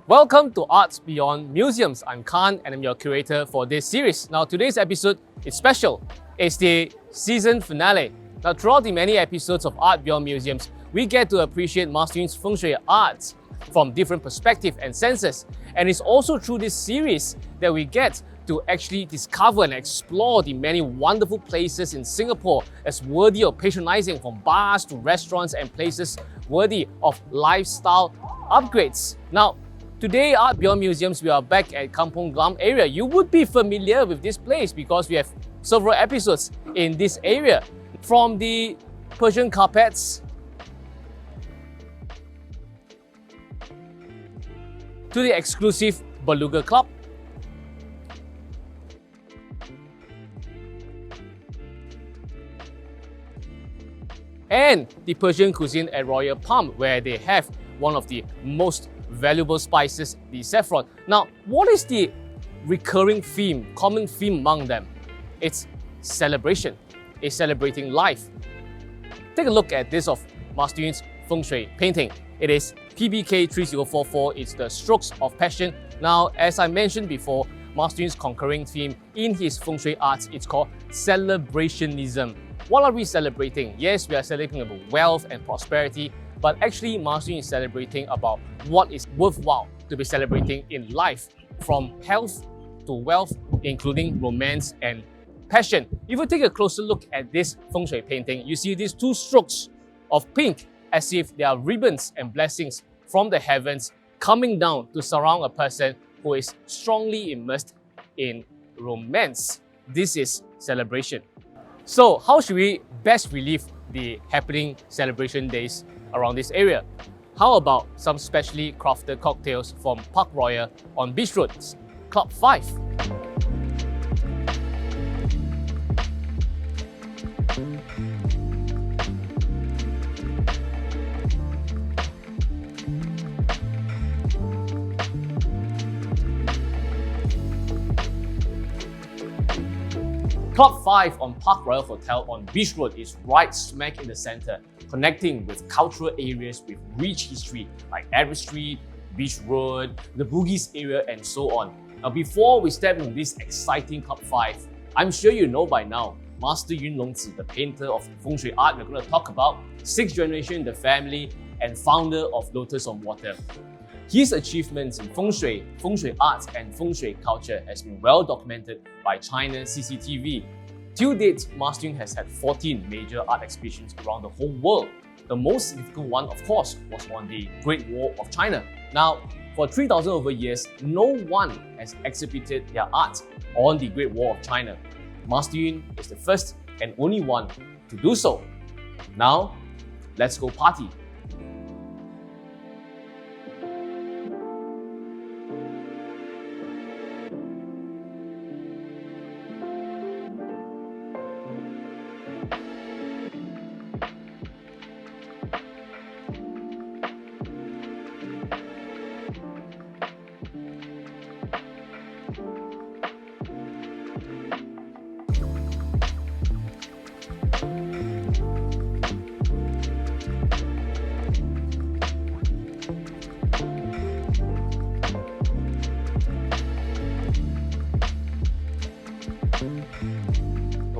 Welcome to Arts Beyond Museums. I'm Khan and I'm your curator for this series. Now today's episode is special. It's the season finale. Now throughout the many episodes of Art Beyond Museums, we get to appreciate Master Yun's Feng Shui arts from different perspectives and senses. And it's also through this series that we get to actually discover and explore the many wonderful places in Singapore as worthy of patronizing, from bars to restaurants and places worthy of lifestyle upgrades. Now, today, Art Beyond Museums, we are back at Kampong Glam area. You would be familiar with this place because we have several episodes in this area. From the Persian carpets to the exclusive Beluga Club, and the Persian cuisine at Royal Palm, where they have one of the most valuable spices, the saffron. Now, what is the recurring theme, common theme among them? It's celebration. It's celebrating life. Take a look at this of Master Yun's Feng Shui painting. It is PBK 3044. It's the Strokes of Passion. Now, as I mentioned before, Master Yun's concurring theme in his Feng Shui arts, it's called celebrationism. What are we celebrating? Yes, we are celebrating about wealth and prosperity, but actually Master Yun is celebrating about what is worthwhile to be celebrating in life, from health to wealth, including romance and passion. If you take a closer look at this Feng Shui painting, you see these two strokes of pink as if they are ribbons and blessings from the heavens coming down to surround a person who is strongly immersed in romance. This is celebration. So how should we best relive the happening celebration days around this area? How about some specially crafted cocktails from PARKROYAL on Beach Road, Club 5? Club 5 on PARKROYAL Hotel on Beach Road is right smack in the center, connecting with cultural areas with rich history like Arab Street, Beach Road, the Bugis area, and so on. Now, before we step into this exciting Club 5, I'm sure you know by now, Master Yun Longzi, the painter of Feng Shui art we're going to talk about, 6th generation in the family and founder of Lotus on Water. His achievements in Feng Shui arts and Feng Shui culture has been well documented by China CCTV. Till date, Master Yun has had 14 major art exhibitions around the whole world. The most significant one, of course, was on the Great Wall of China. Now, for 3,000 over years, no one has exhibited their art on the Great Wall of China. Master Yun is the first and only one to do so. Now, let's go party.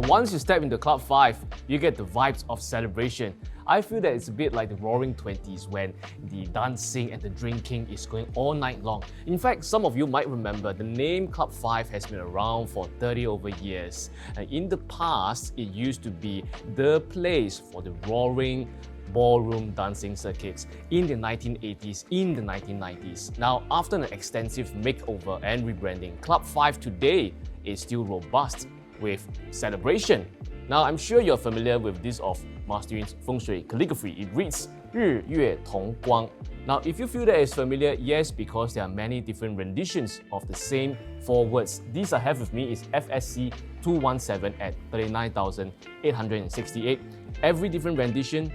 Once you step into Club 5, you get the vibes of celebration. I feel that it's a bit like the Roaring 20s when the dancing and the drinking is going all night long. In fact, some of you might remember the name Club 5 has been around for 30 over years. In the past, it used to be the place for the roaring ballroom dancing circuits in the 1980s, in the 1990s. Now, after an extensive makeover and rebranding, Club 5 today is still robust with celebration. Now, I'm sure you're familiar with this of Master Yun's Feng Shui calligraphy. It reads 日月同光. Now, if you feel that it's familiar, yes, because there are many different renditions of the same four words. These I have with me is FSC 217 at 39,868. Every different rendition,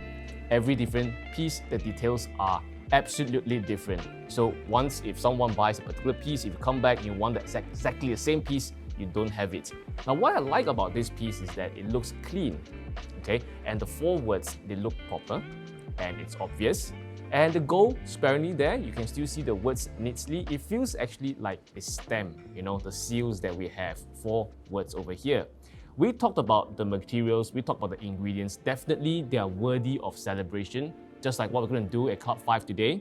every different piece, the details are absolutely different. So once if someone buys a particular piece, if you come back and you want exactly the same piece, you don't have it. Now, what I like about this piece is that it looks clean, okay? And the four words, they look proper and it's obvious. And the gold, sparingly there, you can still see the words neatly. It feels actually like a stem, the seals that we have, 4 words over here. We talked about the materials, we talked about the ingredients. Definitely they are worthy of celebration, just like what we're going to do at Club 5 today.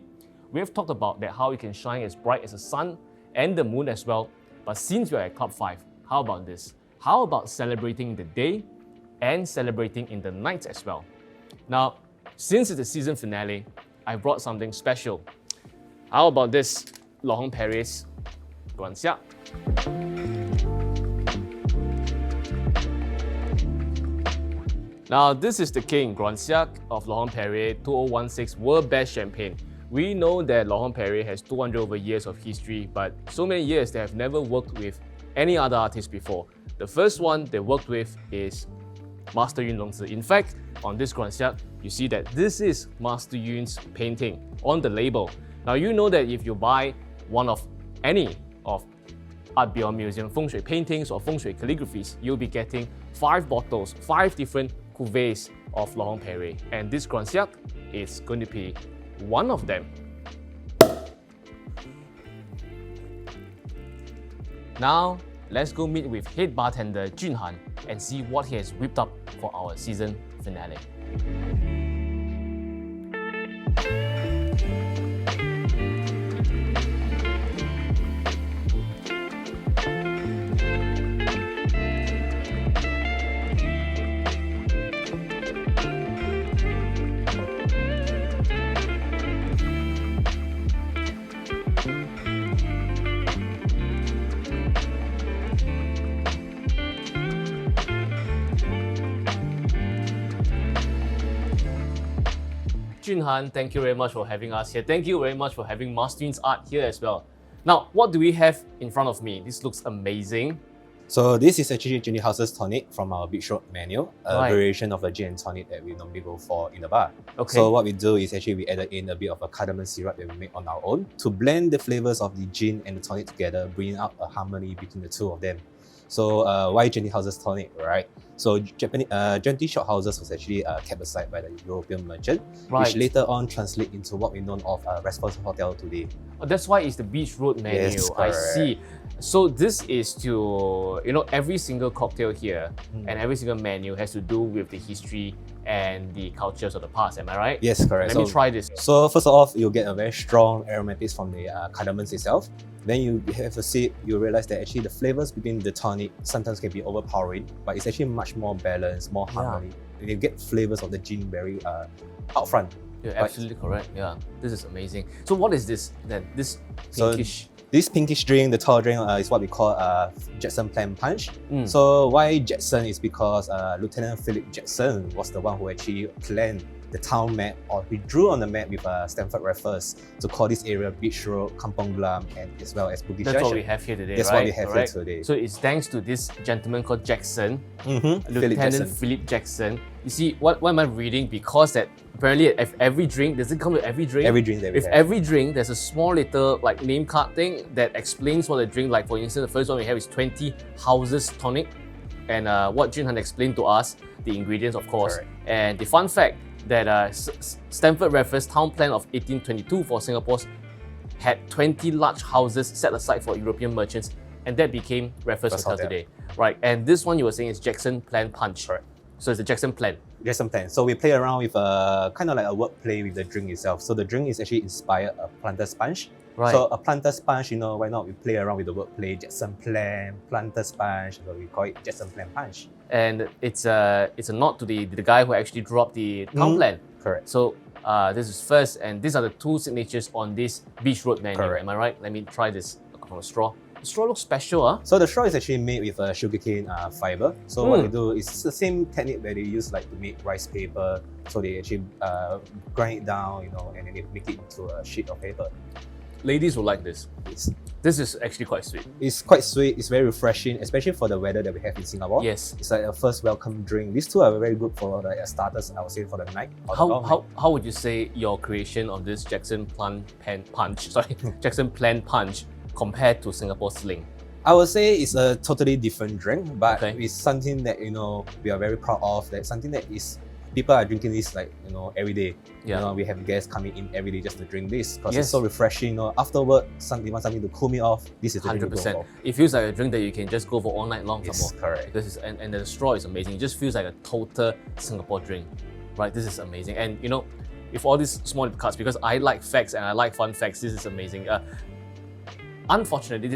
We have talked about that how it can shine as bright as the sun and the moon as well. But since we're at Club 5, how about this? How about celebrating the day and celebrating in the night as well? Now, since it's the season finale, I brought something special. How about this Laurent-Perrier's Grand Siak? Now, this is the King Grand Siak of Laurent-Perrier 2016 World Best Champagne. We know that Laurent-Perrier has 200 over years of history, but so many years they have never worked with any other artist before. The first one they worked with is Master Yun Longzi. In fact, on this Grand Siak, you see that this is Master Yun's painting on the label. Now, you know that if you buy one of any of Art Beyond Museum Feng Shui paintings or Feng Shui calligraphies, you'll be getting 5 bottles, 5 different cuvées of Laurent-Perrier. And this Grand Siak is going to be one of them. Now, let's go meet with head bartender Jun Han and see what he has whipped up for our season finale. Jun Han, thank you very much for having us here. Thank you very much for having Master Yun's art here as well. Now, what do we have in front of me? This looks amazing. So this is actually Ginny House's tonic from our Beach Road menu, a variation of the gin and tonic that we normally go for in the bar. Okay. So what we do is actually we added in a bit of a cardamom syrup that we make on our own to blend the flavors of the gin and the tonic together, bringing out a harmony between the two of them. So why Ginny House's tonic, right? So Genty Shop Houses was actually kept aside by the European merchant, which later on translate into what we know of Raffles Hotel today. Oh, that's why it's the Beach Road menu. Yes, I see. So this is to, every single cocktail here and every single menu has to do with the history and the cultures of the past, am I right? Yes, correct. Let me try this. So first off, you'll get a very strong aromatics from the cardamoms itself. Then you have a sip, you realize that actually the flavors between the tonic sometimes can be overpowering, but it's actually much more balanced, more harmony. And you get flavors of the gin very out front. You're absolutely correct. Yeah, this is amazing. So what is this then? This pinkish? This pinkish drink, the tall drink, is what we call Jackson Plan Punch. So why Jackson is because Lieutenant Philip Jackson was the one who actually planned the town map, or he drew on the map with Stamford Raffles to call this area Beach Road, Kampong Glam, and as well as Bugis Junction. That's what we have here today, That's what we have here today. So it's thanks to this gentleman called Jackson, Lieutenant Philip Jackson. You see, what am I reading? Because that apparently if every drink, does it come with every drink? Every drink that we have. Every drink, there's a small little name card thing that explains what the drink, like for instance, the first one we have is 20 Houses Tonic. And what Jun Han explained to us, the ingredients of course. Correct. And the fun fact that Stamford Raffles town plan of 1822 for Singapore had 20 large houses set aside for European merchants, and that became Raffles Hotel today. Right, and this one you were saying is Jackson Plan Punch. Correct. So it's a Jackson Plan. Jackson Plan. So we play around with kind of like a word play with the drink itself. So the drink is actually inspired a planter sponge. Right. So a planter sponge, why not we play around with the word play, Jackson Plan, planter sponge, so we call it Jackson Plan Punch. And it's a nod to the guy who actually drew up the town plan. Correct. So this is first, and these are the 2 signatures on this Beach Road menu. Correct. Am I right? Let me try this from a straw. The straw looks special, huh? So the straw is actually made with sugarcane fiber. So what we do is the same technique that they use to make rice paper. So they actually grind it down, and then they make it into a sheet of paper. Ladies will like this. This is actually quite sweet. It's quite sweet, it's very refreshing, especially for the weather that we have in Singapore. Yes. It's like a first welcome drink. These two are very good for starters, I would say, for the night. How would you say your creation of this Jackson Plan Punch compared to Singapore Sling? I would say it's a totally different drink, but it's something that we are very proud of, that something that is people are drinking this like every day. Yeah. We have guests coming in every day just to drink this because it's so refreshing. After work, they want something to cool me off. This is the drink to go for. It feels like a drink that you can just go for all night long. Yes, correct. This is and the straw is amazing. It just feels like a total Singapore drink, right? This is amazing. And with all these small cuts, because I like facts and I like fun facts, this is amazing. Unfortunately,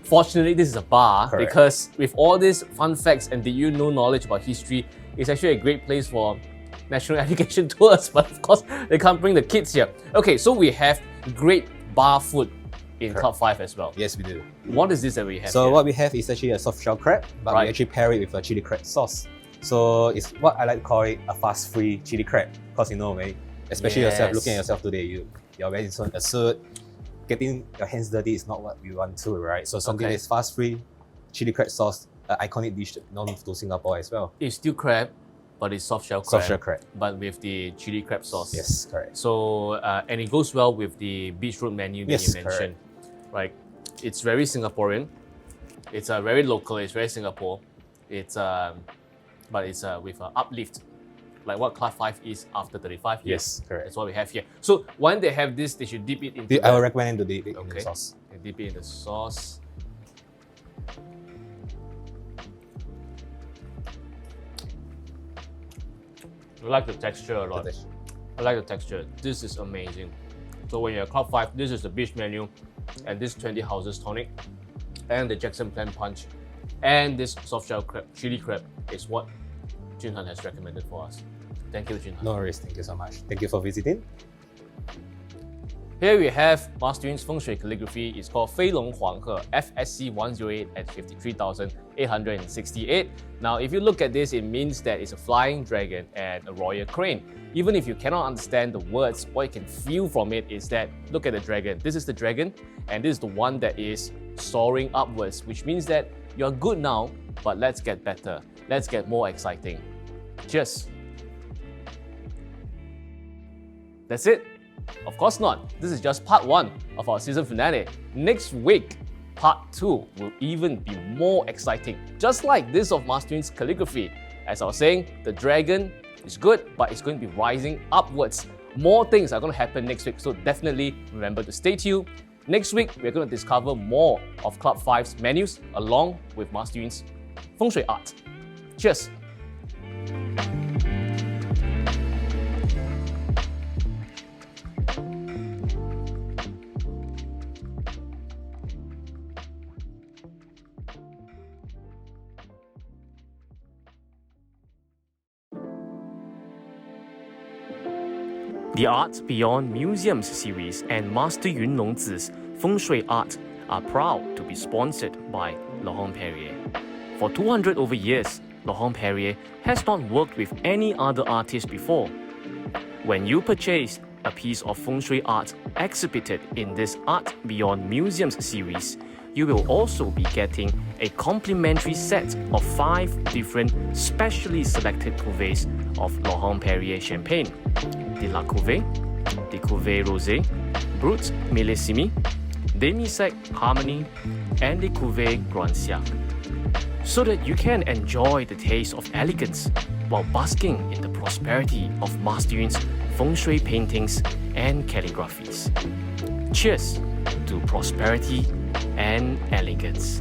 fortunately, this is a bar. Correct. Because with all these fun facts and knowledge about history, it's actually a great place for national education tours. But of course, they can't bring the kids here. Okay, so we have great bar food in Club 5 as well. Yes, we do. What is this that we have So here? what we have is actually a soft shell crab, but we actually pair it with a chili crab sauce. So it's what I like to call it a fast-free chili crab. Because especially yourself, looking at yourself today, you're wearing a suit, getting your hands dirty is not what we want to, right? So something that's fast-free, chili crab sauce, an iconic dish known to Singapore as well. It's still crab, but it's soft shell crab. Soft shell crab. But with the chili crab sauce. Yes, correct. So, and it goes well with the beach road menu that you mentioned. Right. It's very Singaporean. It's very local. It's very Singapore. It's but it's with an uplift, like what Club 5 is after 35 years. Yes, correct. That's what we have here. So when they have this, they should dip it into. I would recommend to dip it in the sauce. They dip it in the sauce. I like the texture a lot. I like the texture. This is amazing. So when you're at Club 5, this is the beach menu, and this 20 houses tonic, and the Jackson Plan Punch, and this soft shell crab, chili crab is what Junhan has recommended for us. Thank you, Junhan. No worries. Thank you so much. Thank you for visiting. Here we have Master Yun's Feng Shui calligraphy. It's called Fei Long Huang He, FSC 108 at 53,868. Now, if you look at this, it means that it's a flying dragon and a royal crane. Even if you cannot understand the words, what you can feel from it is that, look at the dragon. This is the dragon, and this is the one that is soaring upwards, which means that you're good now, but let's get better. Let's get more exciting. Cheers. That's it? Of course not. This is just part 1 of our season finale. Next week, part 2 will even be more exciting. Just like this of Master Yun's calligraphy. As I was saying, the dragon is good, but it's going to be rising upwards. More things are going to happen next week, so definitely remember to stay tuned. Next week, we're going to discover more of Club 5's menus along with Master Yun's Feng Shui art. Cheers! The Art Beyond Museums series and Master Yun Longzi's Feng Shui art are proud to be sponsored by Laurent-Perrier. For 200 over years, Laurent-Perrier has not worked with any other artist before. When you purchase a piece of Feng Shui art exhibited in this Art Beyond Museums series, you will also be getting a complimentary set of 5 different specially selected cuvées of Laurent-Perrier champagne: the La Cuvée, the Cuvée Rosé, Brut Millésime, Demi-Sec Harmony, and the Cuvée Grand Siak, so that you can enjoy the taste of elegance while basking in the prosperity of Master Yun's Feng Shui paintings and calligraphies. Cheers to prosperity and elegance.